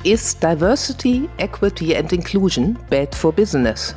Is diversity, equity and inclusion bad for business?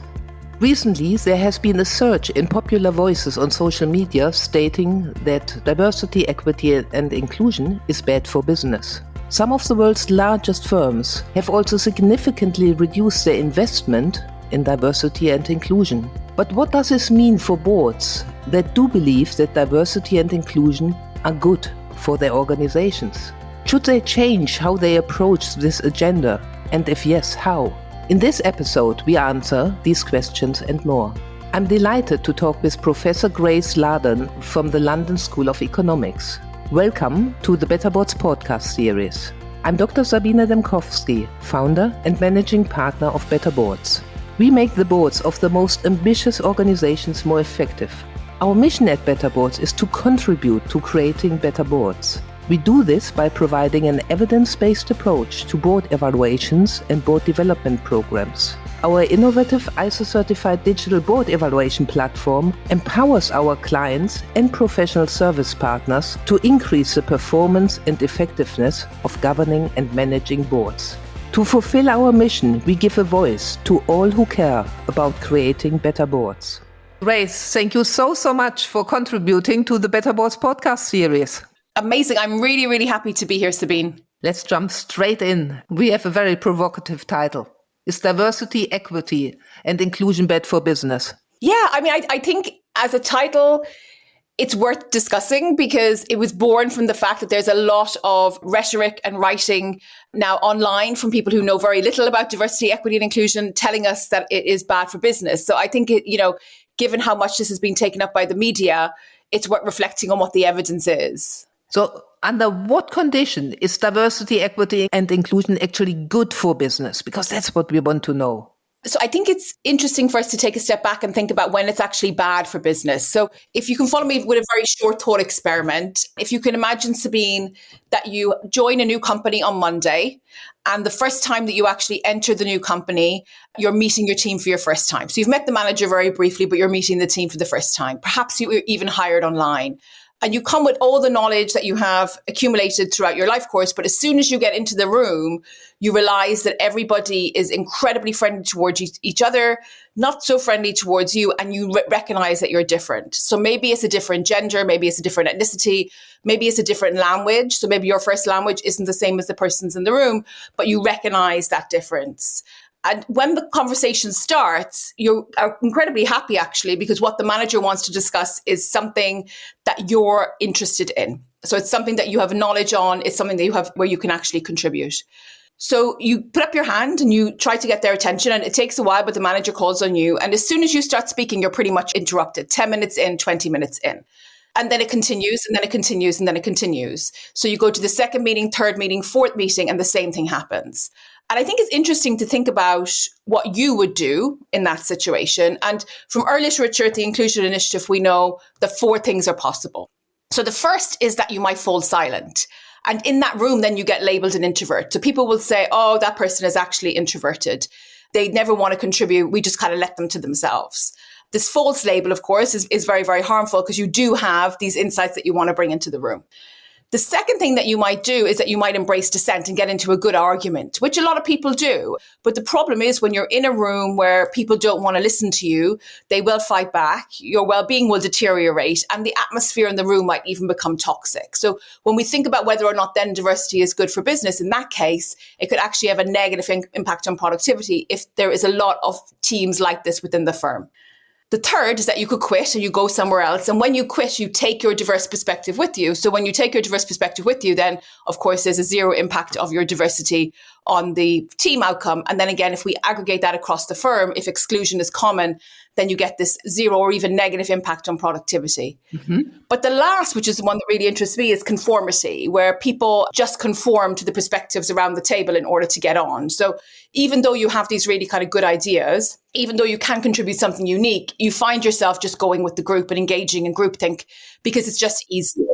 Recently, there has been a surge in popular voices on social media stating that diversity, equity and inclusion is bad for business. Some of the world's largest firms have also significantly reduced their investment in diversity and inclusion. But what does this mean for boards that do believe that diversity and inclusion are good for their organizations? Should they change how they approach this agenda? And if yes, how? In this episode, we answer these questions and more. I'm delighted to talk with Professor Grace Lordan from the London School of Economics. Welcome to the Better Boards podcast series. I'm Dr. Sabine Dembkowski, founder and managing partner of Better Boards. We make the boards of the most ambitious organizations more effective. Our mission at Better Boards is to contribute to creating better boards. We do this by providing an evidence-based approach to board evaluations and board development programs. Our innovative ISO-certified digital board evaluation platform empowers our clients and professional service partners to increase the performance and effectiveness of governing and managing boards. To fulfill our mission, we give a voice to all who care about creating better boards. Grace, thank you so much for contributing to the Better Boards podcast series. Amazing. I'm really, really happy to be here, Sabine. Let's jump straight in. We have a very provocative title. Is diversity, equity, and inclusion bad for business? Yeah, I think as a title, it's worth discussing because it was born from the fact that there's a lot of rhetoric and writing now online from people who know very little about diversity, equity, and inclusion, telling us that it is bad for business. So I think, given how much this has been taken up by the media, it's worth reflecting on what the evidence is. So under what condition is diversity, equity and inclusion actually good for business? Because that's what we want to know. So I think it's interesting for us to take a step back and think about when it's actually bad for business. So if you can follow me with a very short thought experiment, if you can imagine, Sabine, that you join a new company on Monday, and the first time that you actually enter the new company, you're meeting your team for your first time. So you've met the manager very briefly, but you're meeting the team for the first time. Perhaps you were even hired online. And you come with all the knowledge that you have accumulated throughout your life course. But as soon as you get into the room, you realize that everybody is incredibly friendly towards each other, not so friendly towards you. And you recognize that you're different. So maybe it's a different gender, maybe it's a different ethnicity, maybe it's a different language. So maybe your first language isn't the same as the person's in the room, but you recognize that difference. And when the conversation starts, you are incredibly happy, actually, because what the manager wants to discuss is something that you're interested in. So it's something that you have knowledge on. It's something that you have where you can actually contribute. So you put up your hand and you try to get their attention, and it takes a while, but the manager calls on you. And as soon as you start speaking, you're pretty much interrupted. 10 minutes in, 20 minutes in. And then it continues, and then it continues, and then it continues. So you go to the second meeting, third meeting, fourth meeting, and the same thing happens. And I think it's interesting to think about what you would do in that situation. And from our literature at the Inclusion Initiative, we know that 4 things are possible. So the first is that you might fall silent. And in that room, then you get labeled an introvert. So people will say, oh, that person is actually introverted. They never want to contribute. We just kind of let them to themselves. This false label, of course, is very, very harmful because you do have these insights that you want to bring into the room. The second thing that you might do is that you might embrace dissent and get into a good argument, which a lot of people do. But the problem is when you're in a room where people don't want to listen to you, they will fight back, your well-being will deteriorate, and the atmosphere in the room might even become toxic. So when we think about whether or not then diversity is good for business, in that case, it could actually have a negative impact on productivity if there is a lot of teams like this within the firm. The third is that you could quit and you go somewhere else. And when you quit, you take your diverse perspective with you. So when you take your diverse perspective with you, then, of course, there's a zero impact of your diversity on the team outcome. And then again, if we aggregate that across the firm, if exclusion is common, then you get this zero or even negative impact on productivity. Mm-hmm. But the last, which is the one that really interests me, is conformity, where people just conform to the perspectives around the table in order to get on. So even though you have these really kind of good ideas, even though you can contribute something unique, you find yourself just going with the group and engaging in groupthink because it's just easier.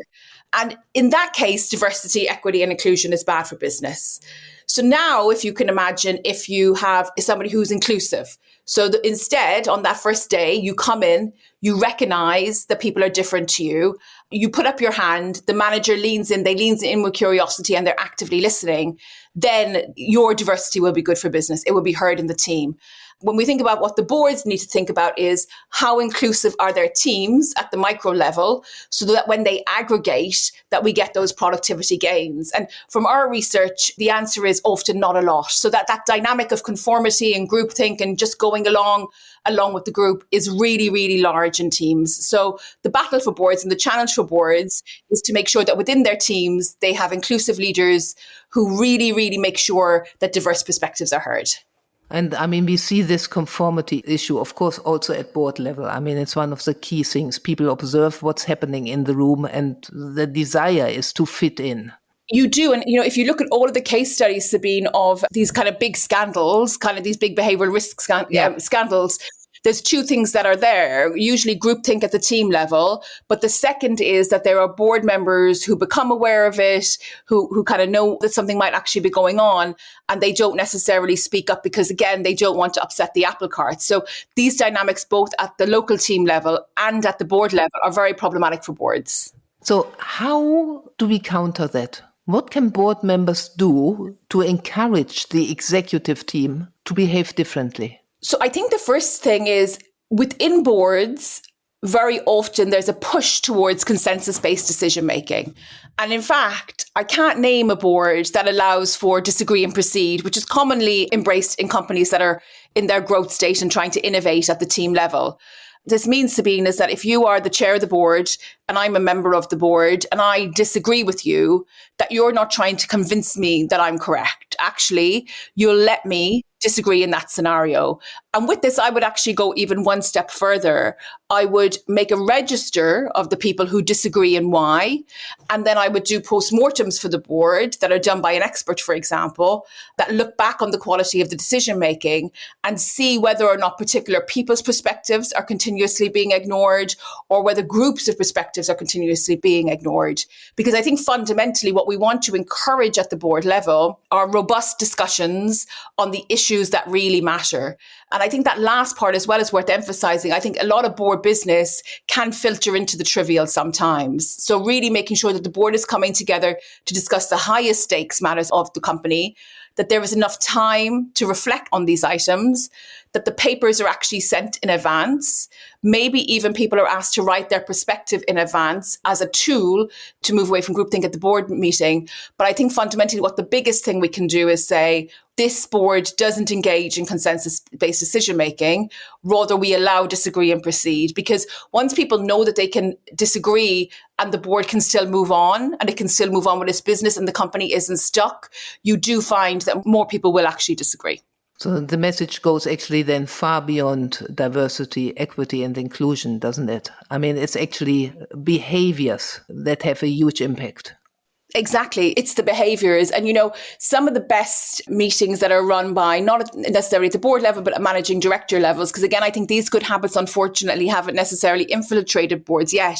And in that case, diversity, equity, and inclusion is bad for business. So now, if you can imagine, if you have somebody who's inclusive, so instead, on that first day, you come in, you recognize that people are different to you, you put up your hand, the manager leans in with curiosity and they're actively listening, then your diversity will be good for business. It will be heard in the team. When we think about what the boards need to think about is how inclusive are their teams at the micro level so that when they aggregate, that we get those productivity gains. And from our research, the answer is often not a lot. So that dynamic of conformity and groupthink and just going along with the group is really, really large in teams. So the battle for boards and the challenge for boards is to make sure that within their teams, they have inclusive leaders who really, really make sure that diverse perspectives are heard. And I mean, we see this conformity issue, of course, also at board level. I mean, it's one of the key things. People observe what's happening in the room and the desire is to fit in. You do. And, if you look at all of the case studies, Sabine, of these kind of big scandals, kind of these big behavioral risk scandals, there's two things that are there, usually groupthink at the team level. But the second is that there are board members who become aware of it, who kind of know that something might actually be going on, and they don't necessarily speak up because, again, they don't want to upset the apple cart. So these dynamics, both at the local team level and at the board level, are very problematic for boards. So how do we counter that? What can board members do to encourage the executive team to behave differently? So I think the first thing is within boards, very often there's a push towards consensus-based decision-making. And in fact, I can't name a board that allows for disagree and proceed, which is commonly embraced in companies that are in their growth state and trying to innovate at the team level. This means, Sabine, is that if you are the chair of the board and I'm a member of the board and I disagree with you, that you're not trying to convince me that I'm correct. Actually, you'll let me disagree in that scenario. And with this, I would actually go even one step further. I would make a register of the people who disagree and why. And then I would do postmortems for the board that are done by an expert, for example, that look back on the quality of the decision making and see whether or not particular people's perspectives are continuously being ignored or whether groups of perspectives are continuously being ignored. Because I think fundamentally what we want to encourage at the board level are robust discussions on the issues that really matter. And I think that last part as well is worth emphasizing. I think a lot of board business can filter into the trivial sometimes. So really making sure that the board is coming together to discuss the highest stakes matters of the company, that there is enough time to reflect on these items, that the papers are actually sent in advance. Maybe even people are asked to write their perspective in advance as a tool to move away from groupthink at the board meeting. But I think fundamentally what the biggest thing we can do is say, this board doesn't engage in consensus-based decision-making. Rather, we allow disagree and proceed. Because once people know that they can disagree and the board can still move on and it can still move on with its business and the company isn't stuck, you do find that more people will actually disagree. So the message goes actually then far beyond diversity, equity, and inclusion, doesn't it? I mean, it's actually behaviors that have a huge impact. Exactly. It's the behaviors. And, some of the best meetings that are run by not necessarily at the board level, but at managing director levels, because again, I think these good habits, unfortunately, haven't necessarily infiltrated boards yet,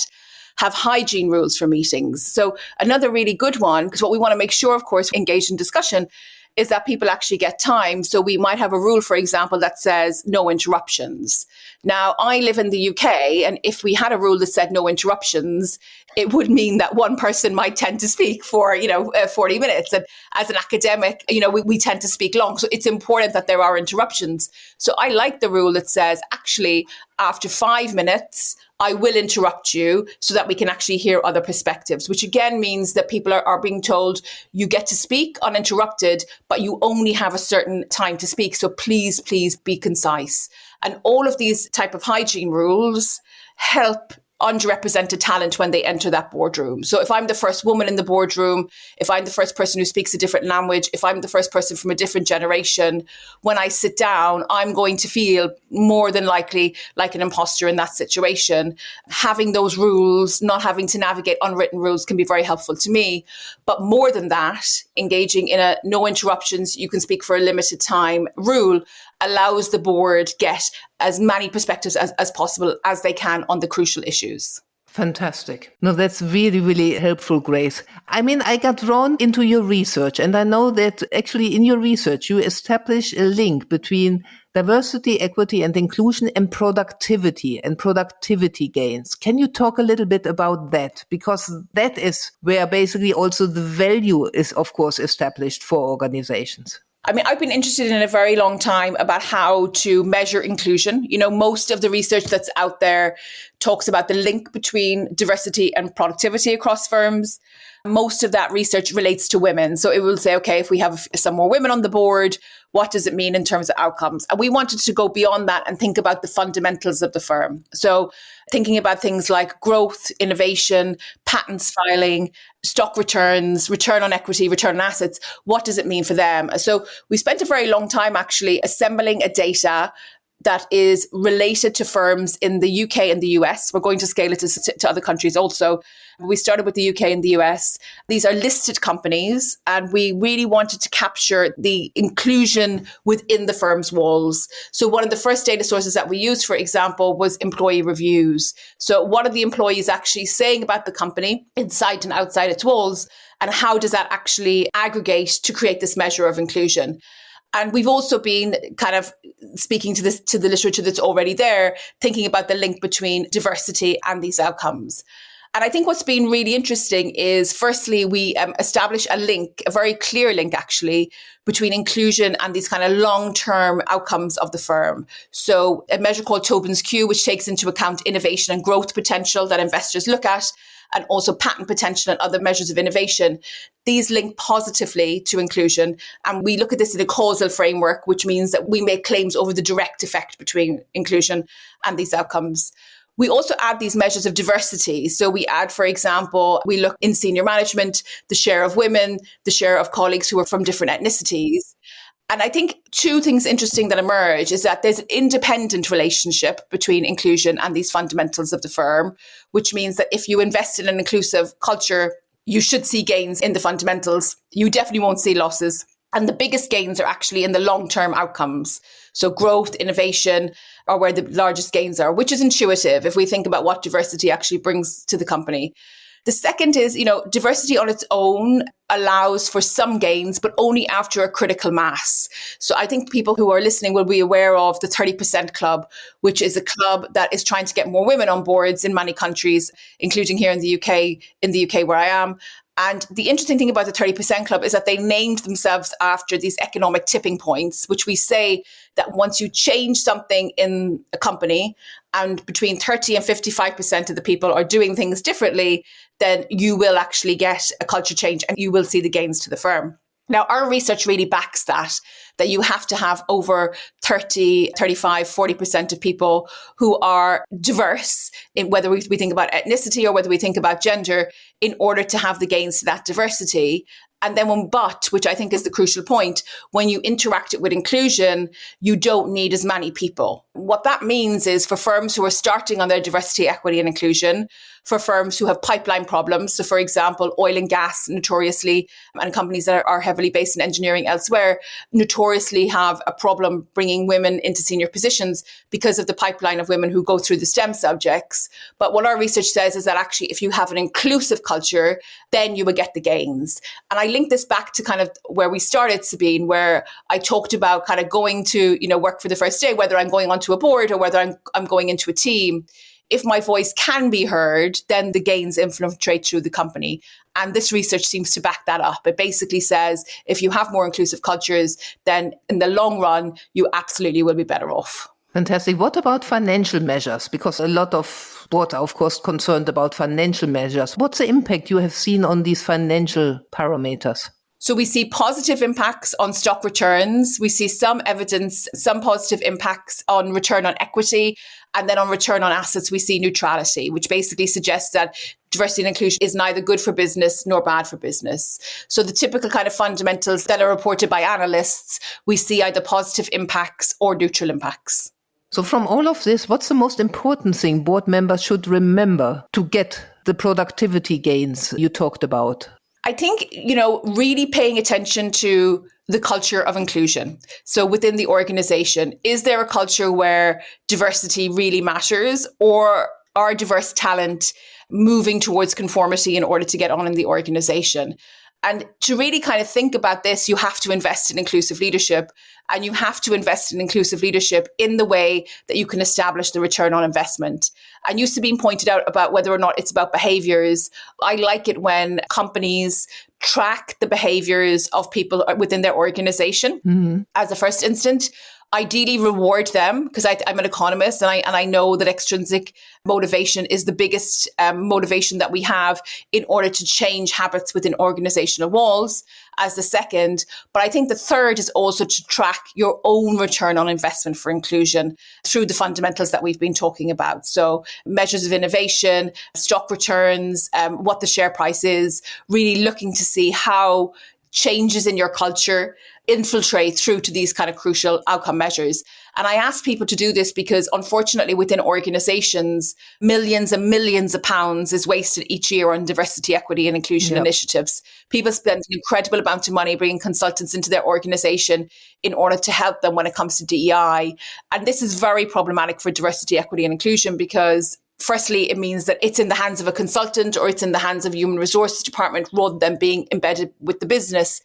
have hygiene rules for meetings. So another really good one, because what we want to make sure, of course, engaged in discussion, is that people actually get time. So we might have a rule, for example, that says no interruptions. Now, I live in the UK, and if we had a rule that said no interruptions, it would mean that one person might tend to speak for, 40 minutes. And as an academic, we tend to speak long. So it's important that there are interruptions. So I like the rule that says, actually, after 5 minutes, I will interrupt you so that we can actually hear other perspectives, which again means that people are being told you get to speak uninterrupted, but you only have a certain time to speak. So please be concise. And all of these type of hygiene rules help underrepresented talent when they enter that boardroom. So if I'm the first woman in the boardroom, if I'm the first person who speaks a different language, if I'm the first person from a different generation, when I sit down, I'm going to feel more than likely like an imposter in that situation. Having those rules, not having to navigate unwritten rules can be very helpful to me. But more than that, engaging in a no interruptions, you can speak for a limited time rule allows the board get as many perspectives as possible as they can on the crucial issues. Fantastic. No, that's really, really helpful, Grace. I mean, I got drawn into your research, and I know that actually in your research, you establish a link between diversity, equity and inclusion, and productivity gains. Can you talk a little bit about that? Because that is where basically also the value is, of course, established for organizations. I mean, I've been interested in a very long time about how to measure inclusion. You know, most of the research that's out there talks about the link between diversity and productivity across firms. Most of that research relates to women. So it will say, okay, if we have some more women on the board, what does it mean in terms of outcomes? And we wanted to go beyond that and think about the fundamentals of the firm. So thinking about things like growth, innovation, patents filing, stock returns, return on equity, return on assets. What does it mean for them? So we spent a very long time actually assembling a data that is related to firms in the UK and the US. We're going to scale it to other countries also. We started with the UK and the US. These are listed companies, and we really wanted to capture the inclusion within the firm's walls. So one of the first data sources that we used, for example, was employee reviews. So what are the employees actually saying about the company inside and outside its walls? And how does that actually aggregate to create this measure of inclusion? And we've also been kind of speaking to the literature that's already there, thinking about the link between diversity and these outcomes. And I think what's been really interesting is, firstly, we establish a link, a very clear link, actually, between inclusion and these kind of long-term outcomes of the firm. So a measure called Tobin's Q, which takes into account innovation and growth potential that investors look at, and also patent potential and other measures of innovation. These link positively to inclusion. And we look at this in a causal framework, which means that we make claims over the direct effect between inclusion and these outcomes. We also add these measures of diversity. So we add, for example, we look in senior management, the share of women, the share of colleagues who are from different ethnicities. And I think two things interesting that emerge is that there's an independent relationship between inclusion and these fundamentals of the firm, which means that if you invest in an inclusive culture, you should see gains in the fundamentals. You definitely won't see losses. And the biggest gains are actually in the long-term outcomes. So growth, innovation are where the largest gains are, which is intuitive if we think about what diversity actually brings to the company. The second is, diversity on its own allows for some gains, but only after a critical mass. So I think people who are listening will be aware of the 30% Club, which is a club that is trying to get more women on boards in many countries, including here in the UK where I am. And the interesting thing about the 30% Club is that they named themselves after these economic tipping points, which we say that once you change something in a company and between 30 and 55% of the people are doing things differently, then you will actually get a culture change and you will see the gains to the firm. Now, our research really backs that you have to have over 30, 35, 40% of people who are diverse, in whether we think about ethnicity or whether we think about gender, in order to have the gains to that diversity. And then which I think is the crucial point, when you interact it with inclusion, you don't need as many people. What that means is for firms who are starting on their diversity, equity and inclusion, for firms who have pipeline problems. So for example, oil and gas notoriously, and companies that are heavily based in engineering elsewhere, notoriously have a problem bringing women into senior positions because of the pipeline of women who go through the STEM subjects. But what our research says is that actually, if you have an inclusive culture, then you will get the gains. And I link this back to kind of where we started, Sabine, where I talked about kind of going to, work for the first day, whether I'm going onto a board or whether I'm going into a team. If my voice can be heard, then the gains infiltrate through the company. And this research seems to back that up. It basically says if you have more inclusive cultures, then in the long run, you absolutely will be better off. Fantastic. What about financial measures? Because a lot of boards are, of course, concerned about financial measures. What's the impact you have seen on these financial parameters? So we see positive impacts on stock returns. We see some evidence, some positive impacts on return on equity. And then on return on assets, we see neutrality, which basically suggests that diversity and inclusion is neither good for business nor bad for business. So the typical kind of fundamentals that are reported by analysts, we see either positive impacts or neutral impacts. So from all of this, what's the most important thing board members should remember to get the productivity gains you talked about? I think, really paying attention to the culture of inclusion. So within the organization, is there a culture where diversity really matters, or are diverse talent moving towards conformity in order to get on in the organization? And to really kind of think about this, you have to invest in inclusive leadership, and you have to invest in inclusive leadership in the way that you can establish the return on investment. And you, Sabine, pointed out about whether or not it's about behaviors. I like it when companies track the behaviors of people within their organization as a first instant. Ideally reward them, because I'm an economist and I know that extrinsic motivation is the biggest motivation that we have in order to change habits within organizational walls as the second. But I think the third is also to track your own return on investment for inclusion through the fundamentals that we've been talking about. So measures of innovation, stock returns, what the share price is, really looking to see how changes in your culture infiltrate through to these kind of crucial outcome measures. And I ask people to do this because, unfortunately, within organizations, millions and millions of pounds is wasted each year on diversity, equity and inclusion initiatives. People spend an incredible amount of money bringing consultants into their organization in order to help them when it comes to DEI. And this is very problematic for diversity, equity and inclusion because firstly, it means that it's in the hands of a consultant or it's in the hands of a human resources department rather than being embedded with the business.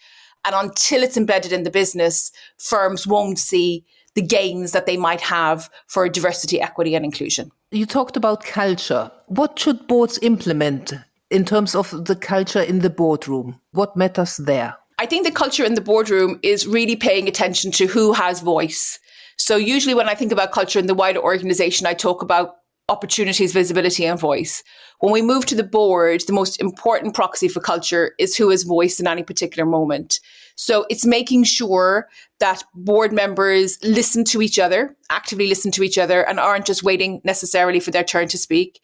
And until it's embedded in the business, firms won't see the gains that they might have for diversity, equity and inclusion. You talked about culture. What should boards implement in terms of the culture in the boardroom? What matters there? I think the culture in the boardroom is really paying attention to who has voice. So usually when I think about culture in the wider organization, I talk about opportunities, visibility and voice. When we move to the board, the most important proxy for culture is who has voice in any particular moment. So it's making sure that board members listen to each other, actively listen to each other, and aren't just waiting necessarily for their turn to speak.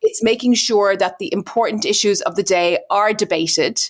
It's making sure that the important issues of the day are debated.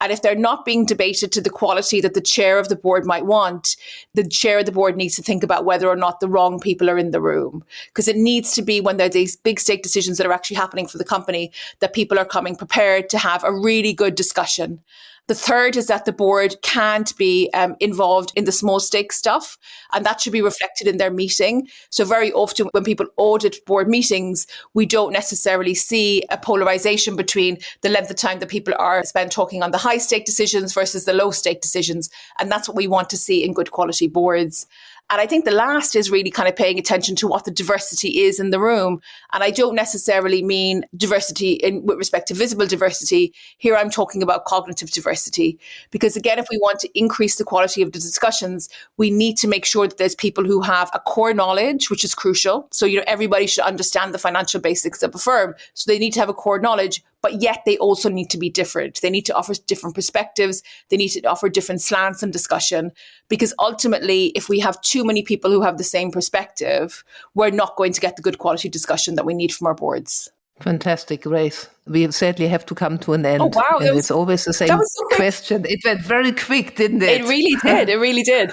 And if they're not being debated to the quality that the chair of the board might want, the chair of the board needs to think about whether or not the wrong people are in the room. Because it needs to be when there are these big stake decisions that are actually happening for the company, that people are coming prepared to have a really good discussion. The third is that the board can't be involved in the small stake stuff, and that should be reflected in their meeting. So very often when people audit board meetings, we don't necessarily see a polarization between the length of time that people are spent talking on the high stake decisions versus the low stake decisions. And that's what we want to see in good quality boards. And I think the last is really kind of paying attention to what the diversity is in the room. And I don't necessarily mean diversity with respect to visible diversity. Here I'm talking about cognitive diversity. Because again, if we want to increase the quality of the discussions, we need to make sure that there's people who have a core knowledge, which is crucial. So, everybody should understand the financial basics of a firm. So they need to have a core knowledge, but yet they also need to be different. They need to offer different perspectives. They need to offer different slants and discussion. Because ultimately, if we have too many people who have the same perspective, we're not going to get the good quality discussion that we need from our boards. Fantastic, Grace. We sadly have to come to an end. Oh, wow. And it's always the same question. It went very quick, didn't it? It really did. It really did.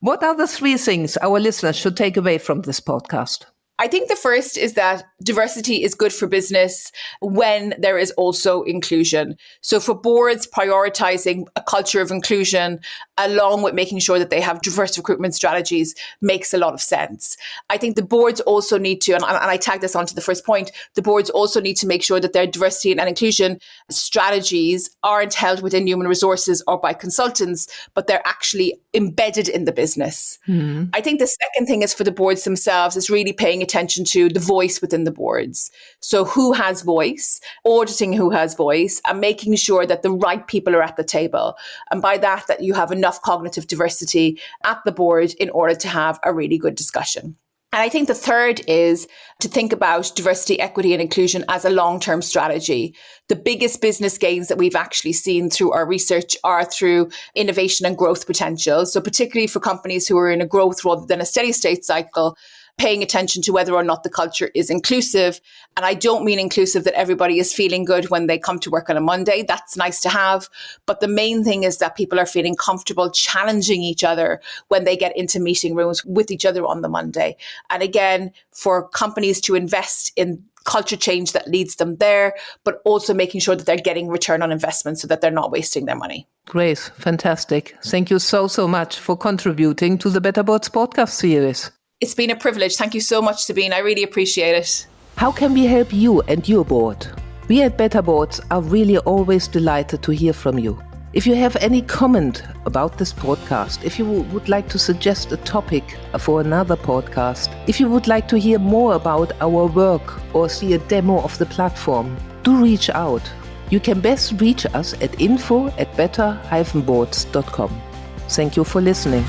What are the 3 things our listeners should take away from this podcast? I think the first is that diversity is good for business when there is also inclusion. So for boards, prioritizing a culture of inclusion along with making sure that they have diverse recruitment strategies makes a lot of sense. I think the boards also need to, and I tag this onto the first point, the boards also need to make sure that their diversity and inclusion strategies aren't held within human resources or by consultants, but they're actually embedded in the business. Mm-hmm. I think the second thing is for the boards themselves is really paying attention to the voice within the boards. So who has voice, auditing who has voice, and making sure that the right people are at the table. And by that you have enough cognitive diversity at the board in order to have a really good discussion. And I think the third is to think about diversity, equity and inclusion as a long-term strategy. The biggest business gains that we've actually seen through our research are through innovation and growth potential. So particularly for companies who are in a growth rather than a steady state cycle, paying attention to whether or not the culture is inclusive. And I don't mean inclusive that everybody is feeling good when they come to work on a Monday. That's nice to have. But the main thing is that people are feeling comfortable challenging each other when they get into meeting rooms with each other on the Monday. And again, for companies to invest in culture change that leads them there, but also making sure that they're getting return on investment so that they're not wasting their money. Grace, fantastic. Thank you so much for contributing to the Better Boards podcast series. It's been a privilege. Thank you so much, Sabine. I really appreciate it. How can we help you and your board? We at Better Boards are really always delighted to hear from you. If you have any comment about this podcast, if you would like to suggest a topic for another podcast, if you would like to hear more about our work or see a demo of the platform, do reach out. You can best reach us at info@better-boards.com. Thank you for listening.